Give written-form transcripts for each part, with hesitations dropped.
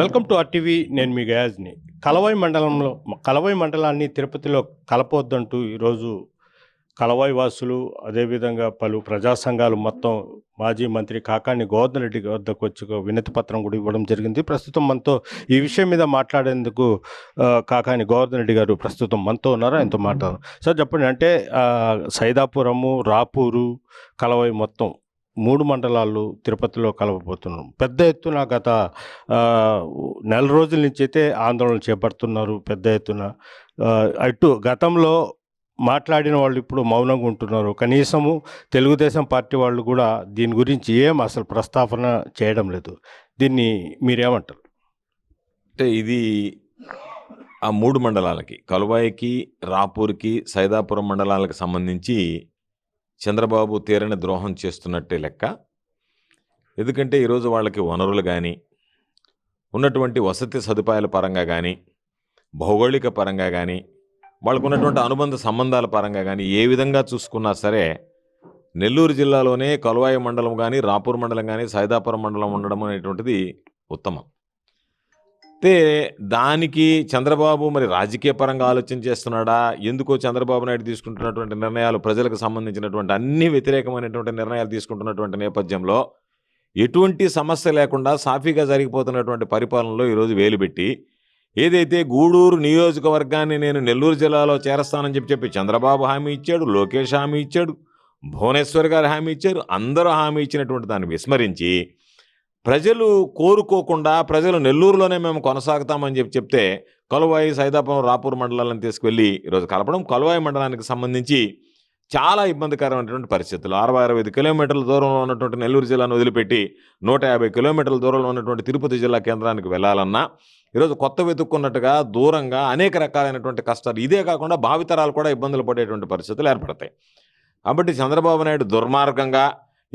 Welcome to RTV. నేను మీ గయాజ్ని. కలవాయి మండలాన్ని తిరుపతిలో కలపొద్దంటూ ఈరోజు కలవాయి వాసులు, అదేవిధంగా పలు ప్రజా సంఘాలు మొత్తం మాజీ మంత్రి కాకాని గోవర్ధన్ రెడ్డి వద్దకు వచ్చి ఒక వినతి పత్రం కూడా ఇవ్వడం జరిగింది. ప్రస్తుతం మనతో ఈ విషయం మీద మాట్లాడేందుకు కాకాని గోవర్ధన్ రెడ్డి గారు ప్రస్తుతం మనతో ఉన్నారు. ఆయనతో మాట్లాడదాం. సార్ చెప్పండి, అంటే సైదాపురము, రాపూరు, కలవాయి మొత్తం 3 మండలాలు తిరుపతిలో కలవబోతున్నాం. పెద్ద ఎత్తున గత నెల రోజుల నుంచి అయితే ఆందోళన చేపడుతున్నారు. పెద్ద ఎత్తున అటు గతంలో మాట్లాడిన వాళ్ళు ఇప్పుడు మౌనంగా ఉంటున్నారు. కనీసము తెలుగుదేశం పార్టీ వాళ్ళు కూడా దీని గురించి అసలు ప్రస్తావన చేయడం లేదు. దీన్ని మీరేమంటారు? అంటే ఇది ఆ 3 మండలాలకి, కలువాయికి, రాపూర్కి, సైదాపురం మండలాలకు సంబంధించి చంద్రబాబు తీరని ద్రోహం చేస్తున్నట్టే లెక్క. ఎందుకంటే ఈరోజు వాళ్ళకి వనరులు కానీ, ఉన్నటువంటి వసతి సదుపాయాల పరంగా కానీ, భౌగోళిక పరంగా కానీ, వాళ్ళకు ఉన్నటువంటి అనుబంధ సంబంధాల పరంగా కానీ ఏ విధంగా చూసుకున్నా సరే నెల్లూరు జిల్లాలోనే కలువాయి మండలం కానీ, రాపూర్ మండలం కానీ, సైదాపురం మండలం ఉండడం అనేటువంటిది ఉత్తమం. అయితే దానికి చంద్రబాబు మరి రాజకీయ పరంగా ఆలోచన చేస్తున్నాడా? ఎందుకో చంద్రబాబు నాయుడు తీసుకుంటున్నటువంటి నిర్ణయాలు ప్రజలకు సంబంధించినటువంటి అన్ని వ్యతిరేకమైనటువంటి నిర్ణయాలు తీసుకుంటున్నటువంటి నేపథ్యంలో ఎటువంటి సమస్య లేకుండా సాఫీగా జరిగిపోతున్నటువంటి పరిపాలనలో ఈరోజు వేలుపెట్టి ఏదైతే గూడూరు నియోజకవర్గాన్ని నేను నెల్లూరు జిల్లాలో చేరస్తానని చెప్పి చంద్రబాబు హామీ ఇచ్చాడు, లోకేష్ హామీ ఇచ్చాడు, భువనేశ్వర్ గారు హామీ ఇచ్చారు, అందరూ హామీ ఇచ్చినటువంటి దాన్ని విస్మరించి ప్రజలు కోరుకోకుండా ప్రజలు నెల్లూరులోనే మేము కొనసాగుతామని చెప్తే కలువాయి, సైదాపురం, రాపూర్ మండలాలను తీసుకువెళ్ళి ఈరోజు కలపడం కలువాయి మండలానికి సంబంధించి చాలా ఇబ్బందికరమైనటువంటి పరిస్థితులు. 65 కిలోమీటర్ల దూరంలో ఉన్నటువంటి నెల్లూరు జిల్లాను వదిలిపెట్టి 150 కిలోమీటర్ల దూరంలో ఉన్నటువంటి తిరుపతి జిల్లా కేంద్రానికి వెళ్ళాలన్నా ఈరోజు కొత్త వెతుక్కున్నట్టుగా దూరంగా అనేక రకాలైనటువంటి కష్టాలు, ఇదే కాకుండా భావితరాలు కూడా ఇబ్బందులు పడేటువంటి పరిస్థితులు ఏర్పడతాయి. కాబట్టి చంద్రబాబు నాయుడు దుర్మార్గంగా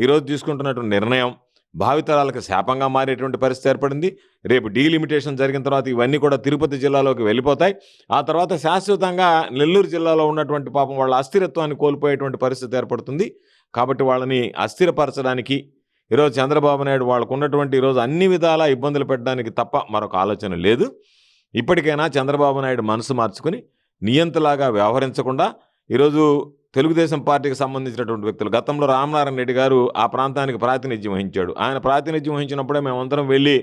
ఈరోజు తీసుకుంటున్నటువంటి నిర్ణయం భావితరాలకు శాపంగా మారేటువంటి పరిస్థితి ఏర్పడింది. రేపు డీలిమిటేషన్ జరిగిన తర్వాత ఇవన్నీ కూడా తిరుపతి జిల్లాలోకి వెళ్ళిపోతాయి. ఆ తర్వాత శాశ్వతంగా నెల్లూరు జిల్లాలో ఉన్నటువంటి పాపం వాళ్ళ అస్థిరత్వాన్ని కోల్పోయేటువంటి పరిస్థితి ఏర్పడుతుంది. కాబట్టి వాళ్ళని అస్థిరపరచడానికి ఈరోజు చంద్రబాబు నాయుడు వాళ్ళకు ఉన్నటువంటి ఈరోజు అన్ని విధాలా ఇబ్బందులు పెట్టడానికి తప్ప మరొక ఆలోచన లేదు. ఇప్పటికైనా చంద్రబాబు నాయుడు మనసు మార్చుకుని నియంతలాగా వ్యవహరించకుండా ఈరోజు తెలుగుదేశం పార్టీకి సంబంధించినటువంటి వ్యక్తులు, గతంలో రామనారాయణ రెడ్డి గారు ఆ ప్రాంతానికి ప్రాతినిధ్యం వహించాడు. ఆయన ప్రాతినిధ్యం వహించినప్పుడే మేమందరం వెళ్ళి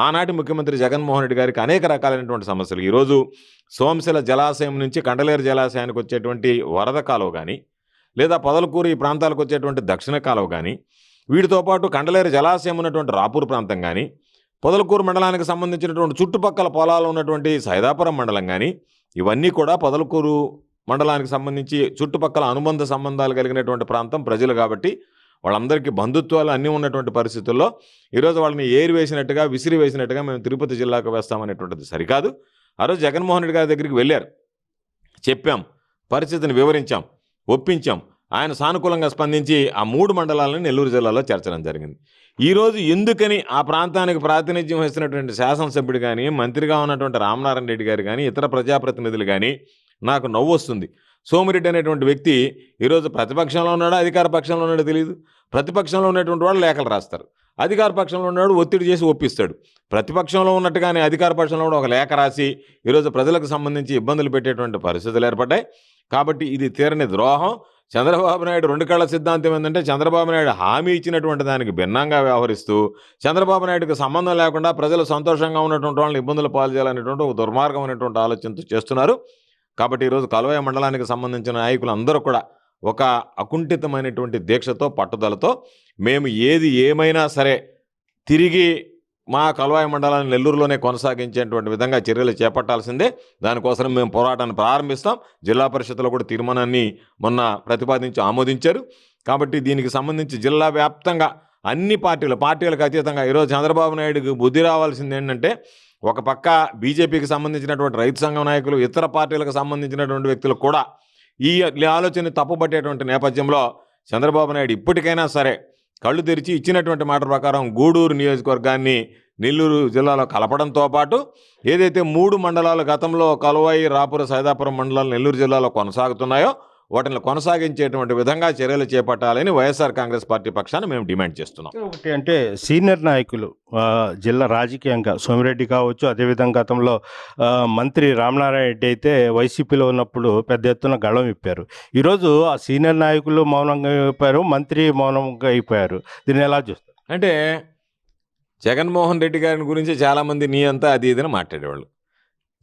ఆనాటి ముఖ్యమంత్రి జగన్మోహన్ రెడ్డి గారికి అనేక రకాలైనటువంటి సమస్యలు, ఈరోజు సోమశిల జలాశయం నుంచి కండలేరు జలాశయానికి వచ్చేటువంటి వరద కాలువ కానీ, లేదా పొదలకూరు ఈ ప్రాంతాలకు వచ్చేటువంటి దక్షిణ కాలువ కానీ, వీటితో పాటు కండలేరు జలాశయం ఉన్నటువంటి రాపూర్ ప్రాంతం కానీ, పొదలకూరు మండలానికి సంబంధించినటువంటి చుట్టుపక్కల పొలాలు ఉన్నటువంటి సైదాపురం మండలం కానీ, ఇవన్నీ కూడా పొదలకూరు మండలానికి సంబంధించి చుట్టుపక్కల అనుబంధ సంబంధాలు కలిగినటువంటి ప్రాంతం ప్రజలు. కాబట్టి వాళ్ళందరికీ బంధుత్వాలు అన్నీ ఉన్నటువంటి పరిస్థితుల్లో ఈరోజు వాళ్ళని ఏరి వేసినట్టుగా, విసిరి వేసినట్టుగా మేము తిరుపతి జిల్లాకు వేస్తామనేటువంటిది సరికాదు. ఆ రోజు జగన్మోహన్ రెడ్డి గారి దగ్గరికి వెళ్ళారు, చెప్పాం, పరిస్థితిని వివరించాం, ఒప్పించాం. ఆయన సానుకూలంగా స్పందించి ఆ 3 మండలాలను నెల్లూరు జిల్లాలో చేర్చడం జరిగింది. ఈరోజు ఎందుకని ఆ ప్రాంతానికి ప్రాతినిధ్యం వహిస్తున్నటువంటి శాసనసభ్యుడు కానీ, మంత్రిగా ఉన్నటువంటి రామనారాయణ రెడ్డి గారు కానీ, ఇతర ప్రజాప్రతినిధులు కానీ నాకు నవ్వు వస్తుంది. సోమిరెడ్డి అనేటువంటి వ్యక్తి ఈరోజు ప్రతిపక్షంలో ఉన్నాడా, అధికార పక్షంలో ఉన్నాడో తెలియదు. ప్రతిపక్షంలో ఉన్నటువంటి వాళ్ళు లేఖలు రాస్తారు, అధికార పక్షంలో ఉన్నాడు ఒత్తిడి చేసి ఒప్పిస్తాడు. ప్రతిపక్షంలో ఉన్నట్టుగానే అధికార పక్షంలో కూడా ఒక లేఖ రాసి ఈరోజు ప్రజలకు సంబంధించి ఇబ్బందులు పెట్టేటువంటి పరిస్థితులు ఏర్పడ్డాయి. కాబట్టి ఇది తీరని ద్రోహం. చంద్రబాబు నాయుడు 2 కళ్ళ సిద్ధాంతం ఏంటంటే చంద్రబాబు నాయుడు హామీ ఇచ్చినటువంటి దానికి భిన్నంగా వ్యవహరిస్తూ చంద్రబాబు నాయుడుకి సంబంధం లేకుండా ప్రజలు సంతోషంగా ఉన్నటువంటి వాళ్ళని ఇబ్బందులు పాలు చేయాలనేటువంటి ఒక దుర్మార్గమైనటువంటి ఆలోచనతో చేస్తున్నారు. కాబట్టి ఈరోజు కలువాయి మండలానికి సంబంధించిన నాయకులు అందరూ కూడా ఒక అకుంఠితమైనటువంటి దీక్షతో, పట్టుదలతో మేము ఏది ఏమైనా సరే తిరిగి మా కలువాయి మండలాన్ని నెల్లూరులోనే కొనసాగించేటువంటి విధంగా చర్యలు చేపట్టాల్సిందే. దానికోసం మేము పోరాటాన్ని ప్రారంభిస్తాం. జిల్లా పరిషత్లో కూడా తీర్మానాన్ని మొన్న ప్రతిపాదించి ఆమోదించారు. కాబట్టి దీనికి సంబంధించి జిల్లా వ్యాప్తంగా అన్ని పార్టీలకు అతీతంగా ఈరోజు చంద్రబాబు నాయుడుకి బుద్ధి రావాల్సింది ఏంటంటే, ఒక పక్క బీజేపీకి సంబంధించినటువంటి రైతు సంఘం నాయకులు, ఇతర పార్టీలకు సంబంధించినటువంటి వ్యక్తులు కూడా ఈ ఆలోచనని తప్పుపట్టేటువంటి నేపథ్యంలో చంద్రబాబు నాయుడు ఇప్పటికైనా సరే కళ్ళు తెరిచి ఇచ్చినటువంటి మాట ప్రకారం గూడూరు నియోజకవర్గాన్ని నెల్లూరు జిల్లాలో కలపడంతో పాటు ఏదైతే 3 మండలాలు గతంలో కలువాయి, రాపూర్, సైదాపురం మండలాలు నెల్లూరు జిల్లాలో కొనసాగుతున్నాయో వాటిని కొనసాగించేటువంటి విధంగా చర్యలు చేపట్టాలని వైఎస్ఆర్ కాంగ్రెస్ పార్టీ పక్షాన మేము డిమాండ్ చేస్తున్నాం. ఒకటి అంటే సీనియర్ నాయకులు జిల్లా రాజకీయంగా సోమిరెడ్డి కావచ్చు, అదేవిధంగా గతంలో మంత్రి రామనారాయణ రెడ్డి అయితే వైసీపీలో ఉన్నప్పుడు పెద్ద ఎత్తున గళం విప్పారు. ఈరోజు ఆ సీనియర్ నాయకులు మౌనంగా అయిపోయారు, మంత్రి మౌనంగా అయిపోయారు. దీన్ని ఎలా చూస్తారు? అంటే జగన్మోహన్ రెడ్డి గారి గురించి చాలామంది నీ అంతా అది ఇదని మాట్లాడేవాళ్ళు.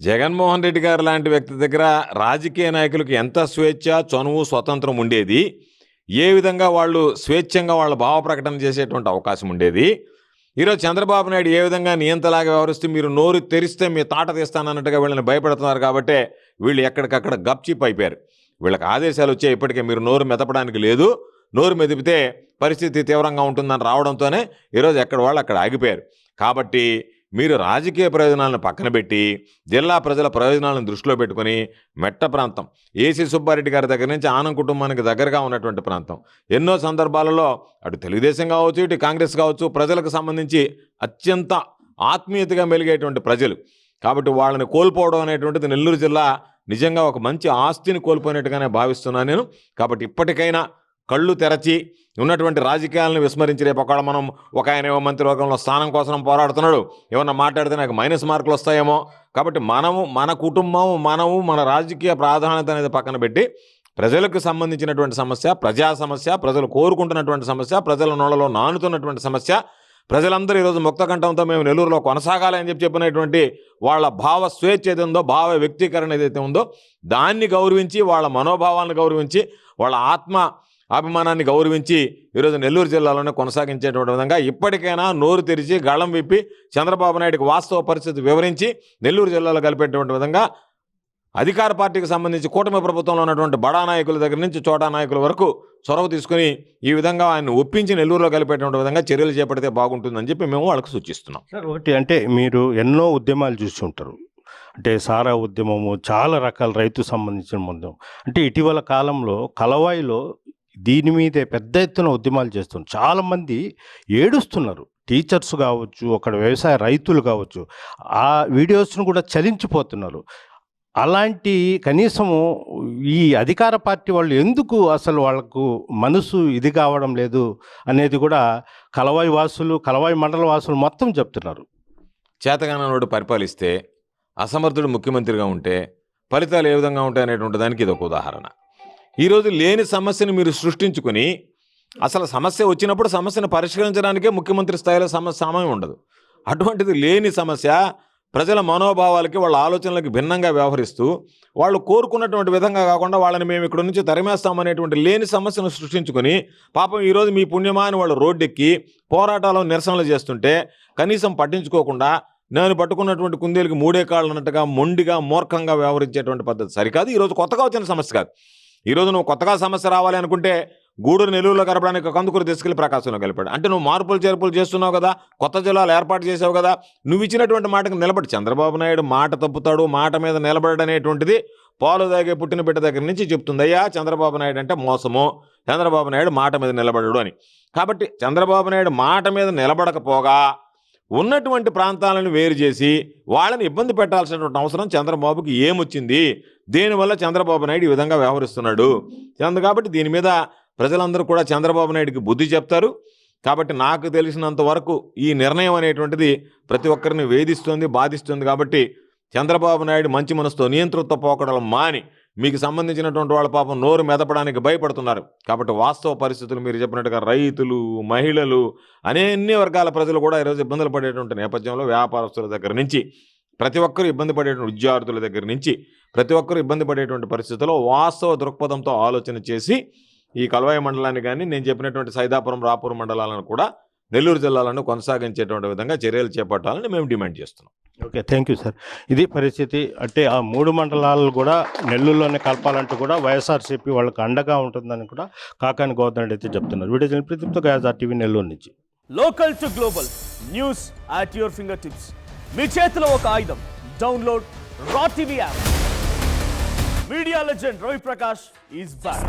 జగన్మోహన్ రెడ్డి గారు లాంటి వ్యక్తి దగ్గర రాజకీయ నాయకులకు ఎంత స్వేచ్ఛ, చనువు, స్వతంత్రం ఉండేది, ఏ విధంగా వాళ్ళు స్వేచ్ఛంగా వాళ్ళ భావ ప్రకటన చేసేటువంటి అవకాశం ఉండేది. ఈరోజు చంద్రబాబు నాయుడు ఏ విధంగా నియంతలాగా వ్యవహరిస్తూ మీరు నోరు తెరిస్తే మీ తాట తీస్తానన్నట్టుగా వీళ్ళని భయపెడుతున్నారు కాబట్టి వీళ్ళు ఎక్కడికక్కడ గప్చిప్ అయిపోయారు. వీళ్ళకి ఆదేశాలు వచ్చాయి, ఇప్పటికే మీరు నోరు మెదపడానికి లేదు, నోరు మెదిపితే పరిస్థితి తీవ్రంగా ఉంటుందని రావడంతోనే ఈరోజు ఎక్కడ వాళ్ళు అక్కడ ఆగిపోయారు. కాబట్టి మీరు రాజకీయ ప్రయోజనాలను పక్కన పెట్టి జిల్లా ప్రజల ప్రయోజనాలను దృష్టిలో పెట్టుకుని మెట్ట ప్రాంతం ఏసీ సుబ్బారెడ్డి గారి దగ్గర నుంచి ఆనం కుటుంబానికి దగ్గరగా ఉన్నటువంటి ప్రాంతం, ఎన్నో సందర్భాలలో అటు తెలుగుదేశం కావచ్చు, ఇటు కాంగ్రెస్ కావచ్చు, ప్రజలకు సంబంధించి అత్యంత ఆత్మీయతగా మెలిగేటువంటి ప్రజలు. కాబట్టి వాళ్ళని కోల్పోవడం అనేటువంటిది నెల్లూరు జిల్లా నిజంగా ఒక మంచి ఆస్తిని కోల్పోయినట్టుగానే భావిస్తున్నాను నేను. కాబట్టి ఇప్పటికైనా కళ్ళు తెరచి ఉన్నటువంటి రాజకీయాలను విస్మరించి, రేపు ఒకవేళ మనం ఒక ఆయన మంత్రివర్గంలో స్థానం కోసం పోరాడుతున్నాడు, ఏమన్నా మాట్లాడితే నాకు మైనస్ మార్కులు వస్తాయేమో. కాబట్టి మనము, మన కుటుంబం, మన రాజకీయ ప్రాధాన్యత అనేది పక్కన పెట్టి ప్రజలకు సంబంధించినటువంటి సమస్య, ప్రజా సమస్య, ప్రజలు కోరుకుంటున్నటువంటి సమస్య, ప్రజల నోళ్ళలో నానుతున్నటువంటి సమస్య, ప్రజలందరూ ఈరోజు ముక్తకంఠంతో మేము నెల్లూరులో కొనసాగాలి అని చెప్పినటువంటి వాళ్ళ భావ స్వేచ్ఛ ఏది ఉందో, భావ వ్యక్తీకరణ ఏదైతే ఉందో దాన్ని గౌరవించి, వాళ్ళ మనోభావాలను గౌరవించి, వాళ్ళ ఆత్మ అభిమానాన్ని గౌరవించి ఈరోజు నెల్లూరు జిల్లాలోనే కొనసాగించేటువంటి విధంగా ఇప్పటికైనా నోరు తెరిచి గళం విప్పి చంద్రబాబు నాయుడికి వాస్తవ పరిస్థితి వివరించి నెల్లూరు జిల్లాలో కలిపేటువంటి విధంగా అధికార పార్టీకి సంబంధించి కూటమి ప్రభుత్వంలో ఉన్నటువంటి బడా నాయకుల దగ్గర నుంచి చోటా నాయకుల వరకు చొరవ తీసుకుని ఈ విధంగా ఆయన ఒప్పించి నెల్లూరులో కలిపేటువంటి విధంగా చర్యలు చేపడితే బాగుంటుందని చెప్పి మేము వాళ్ళకి సూచిస్తున్నాం. సార్, ఒకటి అంటే మీరు ఎన్నో ఉద్యమాలు చూసి ఉంటారు. అంటే సారా ఉద్యమము, చాలా రకాల రైతు సంబంధించిన ఉద్యమం. అంటే ఇటీవల కాలంలో కలవాయిలో దీని మీదే పెద్ద ఎత్తున ఉద్యమాలు చేస్తున్నారు. చాలామంది ఏడుస్తున్నారు, టీచర్స్ కావచ్చు, అక్కడ వ్యవసాయ రైతులు కావచ్చు, ఆ వీడియోస్ను కూడా చలించిపోతున్నారు. అలాంటి కనీసము ఈ అధికార పార్టీ వాళ్ళు ఎందుకు అసలు వాళ్ళకు మనసు ఇది కావడం లేదు అనేది కూడా కలవాయి వాసులు, కలవాయి మండల వాసులు మొత్తం చెప్తున్నారు. చేతగానోడు పరిపాలిస్తే, అసమర్థుడు ముఖ్యమంత్రిగా ఉంటే ఫలితాలు ఏ విధంగా ఉంటాయనేటువంటి దానికి ఇది ఒక ఉదాహరణ. ఈరోజు లేని సమస్యను మీరు సృష్టించుకుని, అసలు సమస్య వచ్చినప్పుడు సమస్యను పరిష్కరించడానికే ముఖ్యమంత్రి స్థాయిలో సమయం ఉండదు. అటువంటిది లేని సమస్య ప్రజల మనోభావాలకి, వాళ్ళ ఆలోచనలకి భిన్నంగా వ్యవహరిస్తూ వాళ్ళు కోరుకున్నటువంటి విధంగా కాకుండా వాళ్ళని మేము ఇక్కడ నుంచి తరిమేస్తామనేటువంటి లేని సమస్యను సృష్టించుకొని, పాపం ఈరోజు మీ పుణ్యమా అని వాళ్ళు రోడ్డెక్కి పోరాటాలు, నిరసనలు చేస్తుంటే కనీసం పట్టించుకోకుండా నేను పట్టుకున్నటువంటి కుందేలుకి మూడే కాళ్ళు అన్నట్టుగా మొండిగా, మూర్ఖంగా వ్యవహరించేటువంటి పద్ధతి సరికాదు. ఈరోజు కొత్తగా వచ్చిన సమస్య కాదు. ఈరోజు నువ్వు కొత్తగా సమస్య రావాలి అనుకుంటే గూడూరు నెల్లూరులో కలపడానికి కందుకూరు తీసుకెళ్లి ప్రకాశంలో కలిపాడు. అంటే నువ్వు మార్పులు చేర్పులు చేస్తున్నావు కదా, కొత్త జిల్లాలు ఏర్పాటు చేసావు కదా, నువ్వు ఇచ్చినటువంటి మాటకు నిలబడి. చంద్రబాబు నాయుడు మాట తప్పుతాడు, మాట మీద నిలబడనేటువంటిది పాలు తాగే పుట్టిన బిడ్డ దగ్గర నుంచి చెప్తుంది. అయ్యా చంద్రబాబు నాయుడు అంటే మోసము, చంద్రబాబు నాయుడు మాట మీద నిలబడడు అని. కాబట్టి చంద్రబాబు నాయుడు మాట మీద నిలబడకపోగా ఉన్నటువంటి ప్రాంతాలను వేరు చేసి వాళ్ళని ఇబ్బంది పెట్టాల్సినటువంటి అవసరం చంద్రబాబుకి ఏమొచ్చింది? దీనివల్ల చంద్రబాబు నాయుడు ఈ విధంగా వ్యవహరిస్తున్నాడు. కాబట్టి దీని మీద ప్రజలందరూ కూడా చంద్రబాబు నాయుడికి బుద్ధి చెప్తారు. కాబట్టి నాకు తెలిసినంత వరకు ఈ నిర్ణయం అనేటువంటిది ప్రతి ఒక్కరిని వేధిస్తుంది, బాధిస్తుంది. కాబట్టి చంద్రబాబు నాయుడు మంచి మనసుతో నియంతృత్వ పోకడలు మాని, మీకు సంబంధించినటువంటి వాళ్ళ పాపం నోరు మెదపడానికి భయపడుతున్నారు. కాబట్టి వాస్తవ పరిస్థితులు మీరు చెప్పినట్టుగా రైతులు, మహిళలు, అన్ని వర్గాల ప్రజలు కూడా ఈరోజు ఇబ్బందులు పడేటువంటి నేపథ్యంలో వ్యాపారస్తుల దగ్గర నుంచి ప్రతి ఒక్కరు ఇబ్బంది పడేటువంటి విద్యార్థుల దగ్గర నుంచి ప్రతి ఒక్కరు ఇబ్బంది పడేటువంటి పరిస్థితుల్లో వాస్తవ దృక్పథంతో ఆలోచన చేసి ఈ కలవాయి మండలాన్ని కానీ నేను చెప్పినటువంటి సైదాపురం, రాపూర్ మండలాలను కూడా నెల్లూరు జిల్లాలను కొనసాగించేటువంటి విధంగా చర్యలు చేపట్టాలని మేము డిమాండ్ చేస్తున్నాం. Okay, thank you sir. ఇది పరిస్థితి. అంటే ఆ 3 మండలాలు కూడా నెల్లూరులోనే కలపాలంటూ కూడా వైఎస్ఆర్సీపీ వాళ్ళకి అండగా ఉంటుందని కూడా కాకాని గోవర్ధన్ అయితే చెప్తున్నారు. వీడియో ప్రతితో గయాజార్ టీవీ నెల్లూరు నుంచి. Local to global news at your finger tips. మీ చేతిలో ఒక ఆయుధం. డౌన్లోడ్ రా TV app. Media legend Ravi Prakash is back.